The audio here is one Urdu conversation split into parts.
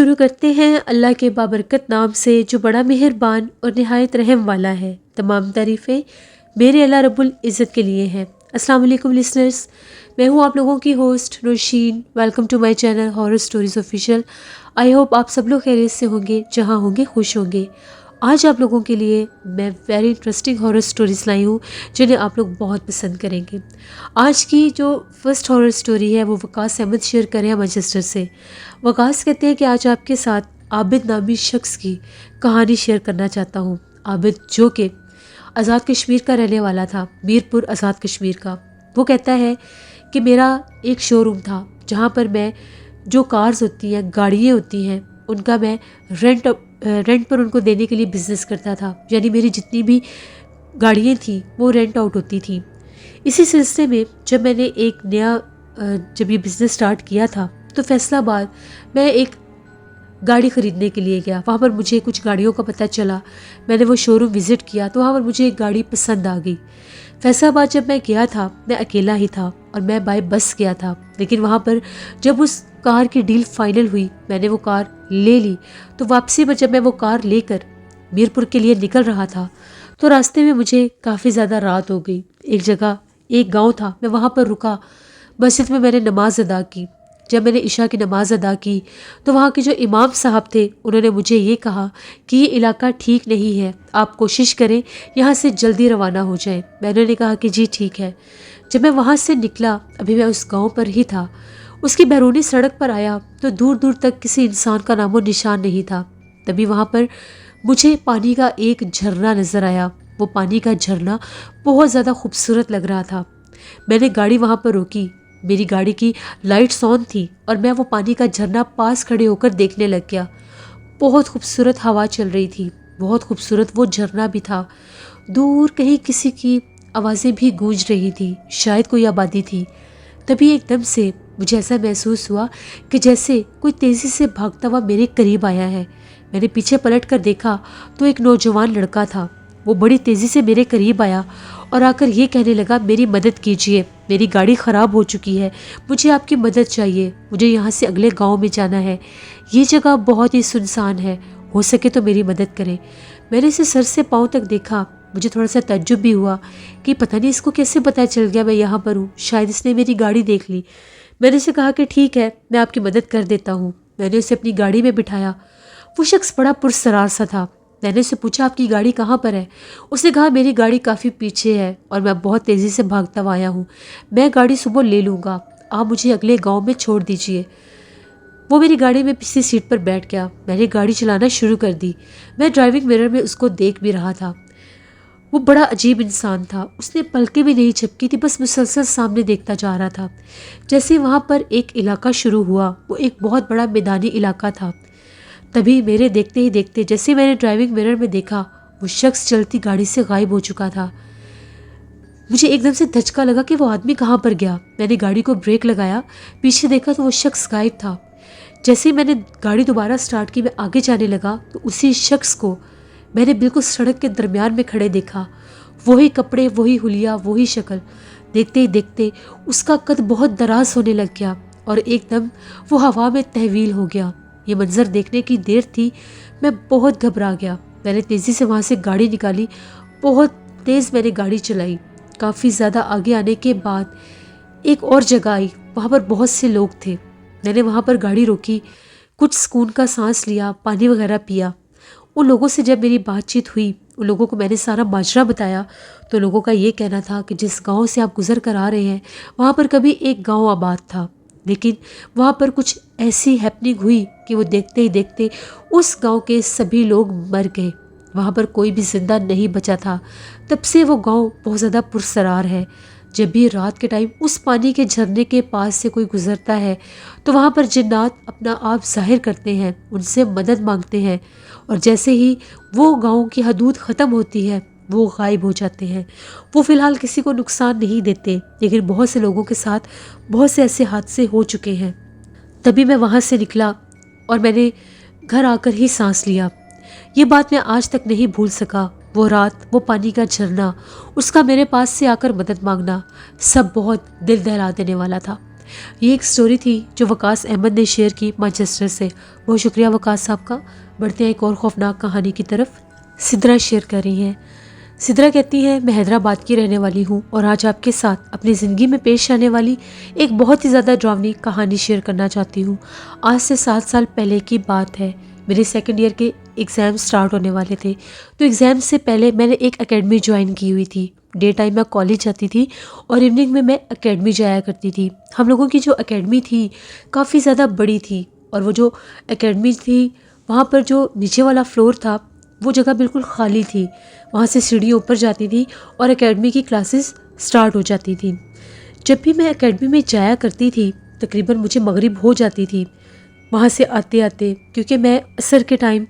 شروع کرتے ہیں اللہ کے بابرکت نام سے جو بڑا مہربان اور نہایت رحم والا ہے۔ تمام تعریفیں میرے اللہ رب العزت کے لیے ہیں۔ السلام علیکم لسنرز، میں ہوں آپ لوگوں کی host Noorsheen. Welcome to my channel horror stories official. I hope آپ سب لوگ خیریت سے ہوں گے، جہاں ہوں گے خوش ہوں گے۔ آج آپ لوگوں کے لیے میں ویری انٹرسٹنگ ہارر سٹوریز لائی ہوں جنہیں آپ لوگ بہت پسند کریں گے۔ آج کی جو فرسٹ ہارر سٹوری ہے وہ وقاص احمد شیئر کرے ہیں مانچسٹر سے۔ وقاص کہتے ہیں کہ آج آپ کے ساتھ عابد نامی شخص کی کہانی شیئر کرنا چاہتا ہوں۔ عابد جو کہ آزاد کشمیر کا رہنے والا تھا، میرپور آزاد کشمیر کا۔ وہ کہتا ہے کہ میرا ایک شو روم تھا جہاں پر میں جو کارز ہوتی ہیں، گاڑیاں ہوتی ہیں، ان کا میں رینٹ پر ان کو دینے کے لیے بزنس کرتا تھا۔ یعنی میری جتنی بھی گاڑیاں تھیں وہ رینٹ آؤٹ ہوتی تھیں۔ اسی سلسلے میں جب میں نے ایک نیا جب یہ بزنس سٹارٹ کیا تھا تو فیصل آباد میں ایک گاڑی خریدنے کے لیے گیا۔ وہاں پر مجھے کچھ گاڑیوں کا پتہ چلا۔ میں نے وہ شو روم وزٹ کیا تو وہاں پر مجھے ایک گاڑی پسند آ گئی۔ فیصل آباد جب میں گیا تھا میں اکیلا ہی تھا اور میں بائی بس گیا تھا، لیکن وہاں پر جب اس کار کی ڈیل فائنل ہوئی میں نے وہ کار لے لی۔ تو واپسی میں جب میں وہ کار لے کر میرپور کے لیے نکل رہا تھا تو راستے میں مجھے کافی زیادہ رات ہو گئی۔ ایک جگہ ایک گاؤں تھا، میں وہاں پر رکا، مسجد میں نے نماز ادا کی۔ جب میں نے عشاء کی نماز ادا کی تو وہاں کے جو امام صاحب تھے انہوں نے مجھے یہ کہا کہ یہ علاقہ ٹھیک نہیں ہے، آپ کوشش کریں یہاں سے جلدی روانہ ہو جائیں۔ میں نے کہا کہ جی ٹھیک ہے۔ جب میں وہاں سے نکلا، ابھی میں اس گاؤں پر ہی تھا، اس کی بیرونی سڑک پر آیا تو دور دور تک کسی انسان کا نام و نشان نہیں تھا۔ تبھی وہاں پر مجھے پانی کا ایک جھرنا نظر آیا۔ وہ پانی کا جھرنا بہت زیادہ خوبصورت لگ رہا تھا۔ میں نے گاڑی وہاں پر روکی، میری گاڑی کی لائٹس آن تھی اور میں وہ پانی کا جھرنا پاس کھڑے ہو کر دیکھنے لگ گیا۔ بہت خوبصورت ہوا چل رہی تھی، بہت خوبصورت وہ جھرنا بھی تھا۔ دور کہیں کسی کی آوازیں بھی گونج رہی تھی، شاید کوئی آبادی تھی۔ تبھی ایک دم سے مجھے ایسا محسوس ہوا کہ جیسے کوئی تیزی سے بھاگتا ہوا میرے قریب آیا ہے۔ میں نے پیچھے پلٹ کر دیکھا تو ایک نوجوان لڑکا تھا۔ وہ بڑی تیزی سے میرے قریب آیا اور آ کر یہ کہنے لگا میری مدد کیجیے، میری گاڑی خراب ہو چکی ہے، مجھے آپ کی مدد چاہیے، مجھے یہاں سے اگلے گاؤں میں جانا ہے، یہ جگہ بہت ہی سنسان ہے، ہو سکے تو میری مدد کریں۔ میں نے اسے سر سے پاؤں تک دیکھا، مجھے تھوڑا سا تعجب بھی ہوا کہ پتہ نہیں اس کو کیسے پتہ چل گیا میں یہاں پر ہوں، شاید اس نے میری گاڑی دیکھ لی۔ میں نے اسے کہا کہ ٹھیک ہے میں آپ کی مدد کر دیتا ہوں۔ میں نے اسے اپنی گاڑی میں بٹھایا۔ وہ شخص بڑا پرسرار سا تھا۔ میں نے اسے پوچھا آپ کی گاڑی کہاں پر ہے؟ اس نے کہا میری گاڑی کافی پیچھے ہے اور میں بہت تیزی سے بھاگتا ہوا آیا ہوں، میں گاڑی صبح لے لوں گا، آپ مجھے اگلے گاؤں میں چھوڑ دیجیے۔ وہ میری گاڑی میں پچھلی سیٹ پر بیٹھ گیا۔ میں نے گاڑی چلانا شروع کر دی۔ میں ڈرائیونگ مرر میں اس کو دیکھ بھی رہا تھا۔ وہ بڑا عجیب انسان تھا، اس نے پلکیں بھی نہیں جھپکی تھی، بس مسلسل سامنے دیکھتا جا رہا تھا۔ جیسے وہاں پر ایک علاقہ شروع ہوا، وہ ایک بہت بڑا میدانی علاقہ تھا۔ تبھی میرے دیکھتے ہی دیکھتے جیسے میں نے ڈرائیونگ مرر میں دیکھا وہ شخص چلتی گاڑی سے غائب ہو چکا تھا۔ مجھے ایک دم سے دھچکا لگا کہ وہ آدمی کہاں پر گیا۔ میں نے گاڑی کو بریک لگایا، پیچھے دیکھا تو وہ شخص غائب تھا۔ جیسے ہی میں نے گاڑی دوبارہ سٹارٹ کی، میں آگے جانے لگا تو اسی شخص کو میں نے بالکل سڑک کے درمیان میں کھڑے دیکھا۔ وہی کپڑے، وہی حلیہ، وہی شکل۔ دیکھتے ہی دیکھتے اس کا قد بہت دراز ہونے لگ گیا اور ایک دم وہ ہوا میں تحویل ہو گیا۔ یہ منظر دیکھنے کی دیر تھی، میں بہت گھبرا گیا۔ میں نے تیزی سے وہاں سے گاڑی نکالی، بہت تیز میں نے گاڑی چلائی۔ کافی زیادہ آگے آنے کے بعد ایک اور جگہ آئی، وہاں پر بہت سے لوگ تھے۔ میں نے وہاں پر گاڑی روکی، کچھ سکون کا سانس لیا، پانی وغیرہ پیا۔ ان لوگوں سے جب میری بات چیت ہوئی، ان لوگوں کو میں نے سارا ماجرا بتایا تو لوگوں کا یہ کہنا تھا کہ جس گاؤں سے آپ گزر کر آ رہے ہیں وہاں پر کبھی ایک گاؤں آباد تھا، لیکن وہاں پر کچھ ایسی ہیپننگ ہوئی کہ وہ دیکھتے ہی دیکھتے اس گاؤں کے سبھی لوگ مر گئے، وہاں پر کوئی بھی زندہ نہیں بچا تھا۔ تب سے وہ گاؤں بہت زیادہ پرسرار ہے۔ جب بھی رات کے ٹائم اس پانی کے جھرنے کے پاس سے کوئی گزرتا ہے تو وہاں پر جنات اپنا آپ ظاہر کرتے ہیں، ان سے مدد مانگتے ہیں، اور جیسے ہی وہ گاؤں کی حدود ختم ہوتی ہے وہ غائب ہو جاتے ہیں۔ وہ فی الحال کسی کو نقصان نہیں دیتے، لیکن بہت سے لوگوں کے ساتھ بہت سے ایسے حادثے ہو چکے ہیں۔ تبھی میں وہاں سے نکلا اور میں نے گھر آ کر ہی سانس لیا۔ یہ بات میں آج تک نہیں بھول سکا۔ وہ رات، وہ پانی کا جھرنا، اس کا میرے پاس سے آ کر مدد مانگنا، سب بہت دل دہلا دینے والا تھا۔ یہ ایک سٹوری تھی جو وقاص احمد نے شیئر کی مانچسٹر سے۔ بہت شکریہ وقاص صاحب کا۔ بڑھتے ہیں ایک اور خوفناک کہانی کی طرف۔ سدرا شیئر کر رہی ہیں۔ سدرا کہتی ہے، میں حیدرآباد کی رہنے والی ہوں اور آج آپ کے ساتھ اپنی زندگی میں پیش آنے والی ایک بہت ہی زیادہ ڈراؤنی کہانی شیئر کرنا چاہتی ہوں۔ آج سے 7 سال پہلے کی بات ہے۔ میرے سیکنڈ ایئر کے ایگزام سٹارٹ ہونے والے تھے، تو ایگزام سے پہلے میں نے ایک اکیڈمی جوائن کی ہوئی تھی۔ ڈے ٹائم میں کالج جاتی تھی اور ایوننگ میں اکیڈمی جایا کرتی تھی۔ ہم لوگوں کی جو اکیڈمی تھی کافی زیادہ بڑی تھی، اور وہ جو اکیڈمی تھی وہاں پر جو نیچے والا فلور تھا وہ جگہ بالکل خالی تھی۔ وہاں سے سیڑھیاں اوپر جاتی تھی اور اکیڈمی کی کلاسز سٹارٹ ہو جاتی تھیں۔ جب بھی میں اکیڈمی میں جایا کرتی تھی تقریباً مجھے مغرب ہو جاتی تھی وہاں سے آتے آتے، کیونکہ میں عصر کے ٹائم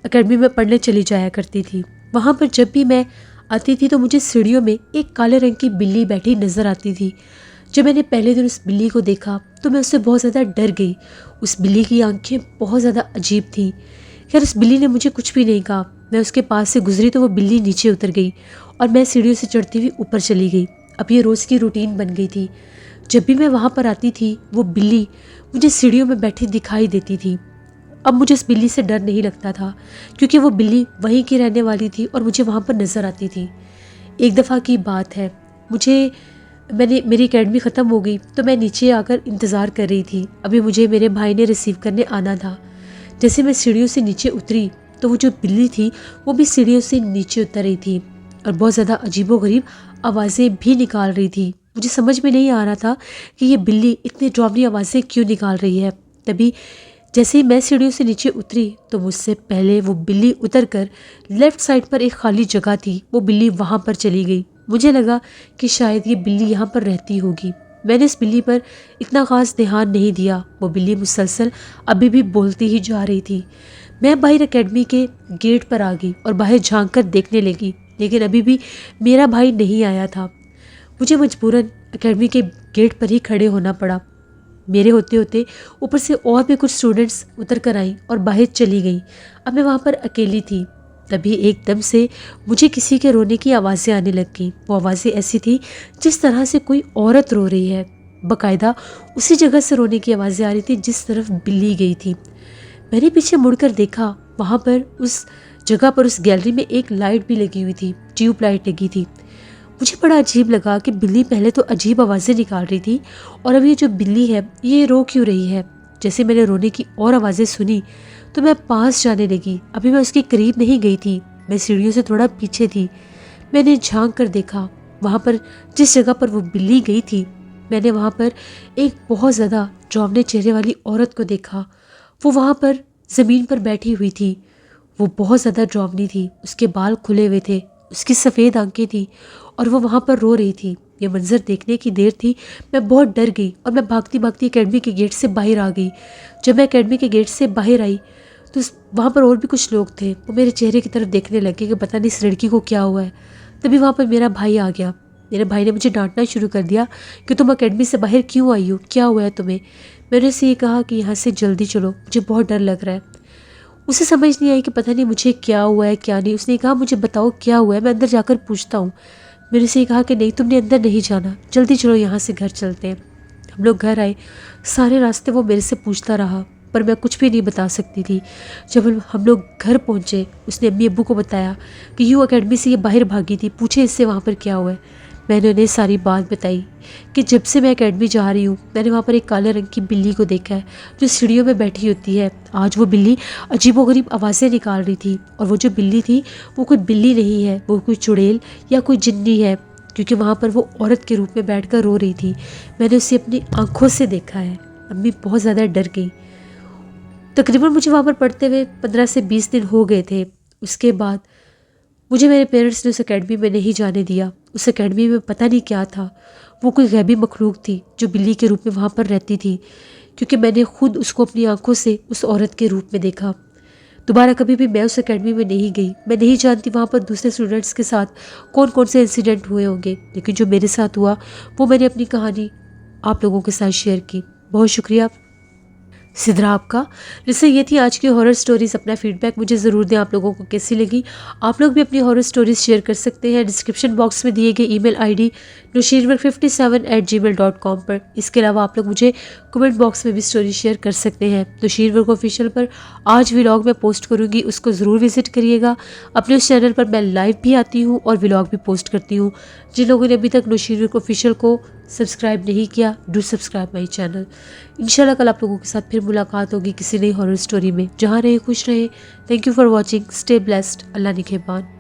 اکیڈمی میں پڑھنے چلی جایا کرتی تھی۔ وہاں پر جب بھی میں آتی تھی تو مجھے سیڑھیوں میں ایک کالے رنگ کی بلی بیٹھی نظر آتی تھی۔ جب میں نے پہلے دن اس بلی کو دیکھا تو میں اس سے بہت زیادہ ڈر گئی۔ اس بلی کی آنکھیں بہت زیادہ عجیب تھیں۔ خیر اس بلی نے مجھے کچھ بھی نہیں کہا۔ میں اس کے پاس سے گزری تو وہ بلی نیچے اتر گئی اور میں سیڑھیوں سے چڑھتی ہوئی اوپر چلی گئی۔ اب یہ روز کی روٹین بن گئی تھی۔ جب بھی میں وہاں پر آتی تھی وہ بلی مجھے سیڑھیوں میں بیٹھی دکھائی دیتی تھی۔ اب مجھے اس بلی سے ڈر نہیں لگتا تھا، کیونکہ وہ بلی وہیں کی رہنے والی تھی اور مجھے وہاں پر نظر آتی تھی۔ ایک دفعہ کی بات ہے، میری اکیڈمی ختم ہو گئی تو میں نیچے آ کر انتظار کر رہی تھی۔ ابھی مجھے میرے بھائی نے ریسیو کرنے آنا تھا۔ جیسے میں سیڑھیوں سے نیچے اتری تو وہ جو بلی تھی وہ بھی سیڑھیوں سے نیچے اتر رہی تھی اور بہت زیادہ عجیب و غریب آوازیں بھی نکال رہی تھی۔ مجھے سمجھ میں نہیں آ رہا تھا کہ یہ بلی اتنی ڈراؤنی آوازیں کیوں نکال رہی ہے۔ تبھی جیسے ہی میں سیڑھیوں سے نیچے اتری تو مجھ سے پہلے وہ بلی اتر کر لیفٹ سائڈ پر ایک خالی جگہ تھی، وہ بلی وہاں پر چلی گئی۔ مجھے لگا کہ شاید یہ بلی یہاں پر رہتی ہوگی۔ میں نے اس بلی پر اتنا خاص دھیان نہیں دیا۔ وہ بلی مسلسل ابھی بھی بولتی ہی جا رہی تھی۔ میں باہر اکیڈمی کے گیٹ پر آ گئی اور باہر جھانک کر دیکھنے لگی، لیکن ابھی بھی میرا بھائی نہیں آیا تھا۔ مجھے مجبوراً اکیڈمی کے گیٹ پر ہی کھڑے ہونا پڑا۔ میرے ہوتے ہوتے اوپر سے اور بھی کچھ اسٹوڈنٹس اتر کر آئیں اور باہر چلی گئیں۔ اب میں وہاں پر اکیلی تھی۔ تبھی ایک دم سے مجھے کسی کے رونے کی آوازیں آنے لگ گئیں۔ وہ آوازیں ایسی تھی جس طرح سے کوئی عورت رو رہی ہے۔ باقاعدہ اسی جگہ سے رونے کی آوازیں آ رہی تھی جس طرف بلی گئی تھی۔ میں نے پیچھے مڑ کر دیکھا، وہاں پر اس جگہ پر اس گیلری میں ایک لائٹ بھی لگی ہوئی تھی، ٹیوب لائٹ لگی تھی۔ مجھے بڑا عجیب لگا کہ بلی پہلے تو عجیب آوازیں نکال رہی تھی اور اب یہ جو بلی ہے یہ رو کیوں رہی ہے۔ جیسے میں نے رونے کی اور آوازیں سنی تو میں پاس جانے لگی۔ ابھی میں اس کے قریب نہیں گئی تھی، میں سیڑھیوں سے تھوڑا پیچھے تھی۔ میں نے جھانک کر دیکھا، وہاں پر جس جگہ پر وہ بلی گئی تھی میں نے وہاں پر ایک بہت زیادہ ڈراؤنے چہرے والی عورت کو دیکھا۔ وہ وہاں پر زمین پر بیٹھی ہوئی تھی۔ وہ بہت زیادہ ڈراؤنی تھی، اس کے بال کھلے ہوئے تھے، اس کی سفید آنکھیں تھیں اور وہ وہاں پر رو رہی تھی۔ یہ منظر دیکھنے کی دیر تھی، میں بہت ڈر گئی اور میں بھاگتی بھاگتی اکیڈمی کے گیٹ سے باہر آ گئی۔ جب میں اکیڈمی کے گیٹ سے باہر آئی تو وہاں پر اور بھی کچھ لوگ تھے، وہ میرے چہرے کی طرف دیکھنے لگے کہ پتہ نہیں اس لڑکی کو کیا ہوا ہے۔ تبھی وہاں پر میرا بھائی آ گیا۔ میرے بھائی نے مجھے ڈانٹنا شروع کر دیا کہ تم اکیڈمی سے باہر کیوں آئی ہو، کیا ہوا ہے تمہیں۔ میں نے اسے یہ کہا کہ یہاں سے جلدی چلو، مجھے بہت ڈر لگ رہا ہے۔ اسے سمجھ نہیں آئی کہ پتہ نہیں مجھے کیا ہوا ہے کیا نہیں۔ اس نے کہا مجھے بتاؤ کیا ہوا ہے، میں اندر جا کر پوچھتا ہوں۔ میں نے اسے کہا کہ نہیں، تم نے اندر نہیں جانا، جلدی چلو یہاں سے گھر چلتے ہیں۔ ہم لوگ گھر آئے، سارے راستے وہ میرے سے پوچھتا رہا پر میں کچھ بھی نہیں بتا سکتی تھی۔ جب ہم لوگ گھر پہنچے اس نے امی ابو کو بتایا کہ یوں اکیڈمی سے یہ باہر بھاگی تھی، پوچھے اس سے وہاں پر کیا ہوا ہے۔ میں نے انہیں ساری بات بتائی کہ جب سے میں اکیڈمی جا رہی ہوں میں نے وہاں پر ایک کالے رنگ کی بلی کو دیکھا ہے جو سیڑھیوں میں بیٹھی ہوتی ہے۔ آج وہ بلی عجیب و غریب آوازیں نکال رہی تھی اور وہ جو بلی تھی وہ کوئی بلی نہیں ہے، وہ کوئی چڑیل یا کوئی جنی ہے، کیونکہ وہاں پر وہ عورت کے روپ میں بیٹھ کر رو رہی تھی۔ میں نے اسے اپنی آنکھوں سے دیکھا ہے۔ امی بہت زیادہ ڈر گئی۔ تقریباً مجھے وہاں پر پڑھتے ہوئے 15 سے 20 دن ہو گئے تھے۔ اس کے بعد مجھے میرے پیرنٹس نے اس اکیڈمی میں نہیں جانے دیا۔ اس اکیڈمی میں پتہ نہیں کیا تھا، وہ کوئی غیبی مخلوق تھی جو بلی کے روپ میں وہاں پر رہتی تھی، کیونکہ میں نے خود اس کو اپنی آنکھوں سے اس عورت کے روپ میں دیکھا۔ دوبارہ کبھی بھی میں اس اکیڈمی میں نہیں گئی۔ میں نہیں جانتی وہاں پر دوسرے اسٹوڈنٹس کے ساتھ کون کون سے انسیڈنٹ ہوئے ہوں گے، لیکن جو میرے ساتھ ہوا وہ میں نے اپنی کہانی آپ لوگوں کے ساتھ شیئر کی۔ بہت شکریہ سدرا آپ کا. جیسے یہ تھی آج کی ہارر سٹوریز. اپنا فیڈ بیک مجھے ضرور دیں آپ لوگوں کو کیسی لگی. آپ لوگ بھی اپنی ہارر سٹوریز شیئر کر سکتے ہیں ڈسکرپشن باکس میں دیے گئے ای میل آئی ڈی nushirwark57@gmail.com پر. اس کے علاوہ آپ لوگ مجھے کمنٹ باکس میں بھی سٹوری شیئر کر سکتے ہیں. نشیر ورک آفیشیل پر آج ولاگ میں پوسٹ کروں گی, اس کو ضرور وزٹ کریے گا. اپنے اس چینل پر میں لائیو بھی آتی ہوں اور ولاگ بھی پوسٹ کرتی ہوں. جن لوگوں نے ابھی تک نشیر ورک آفیشیل کو سبسکرائب نہیں کیا, ڈو سبسکرائب مائی چینل. انشاءاللہ کل آپ لوگوں کے ساتھ پھر ملاقات ہوگی کسی نئی ہارر سٹوری میں. جہاں رہے خوش رہے. Thank you for watching. Stay blessed. Allah نگہبان.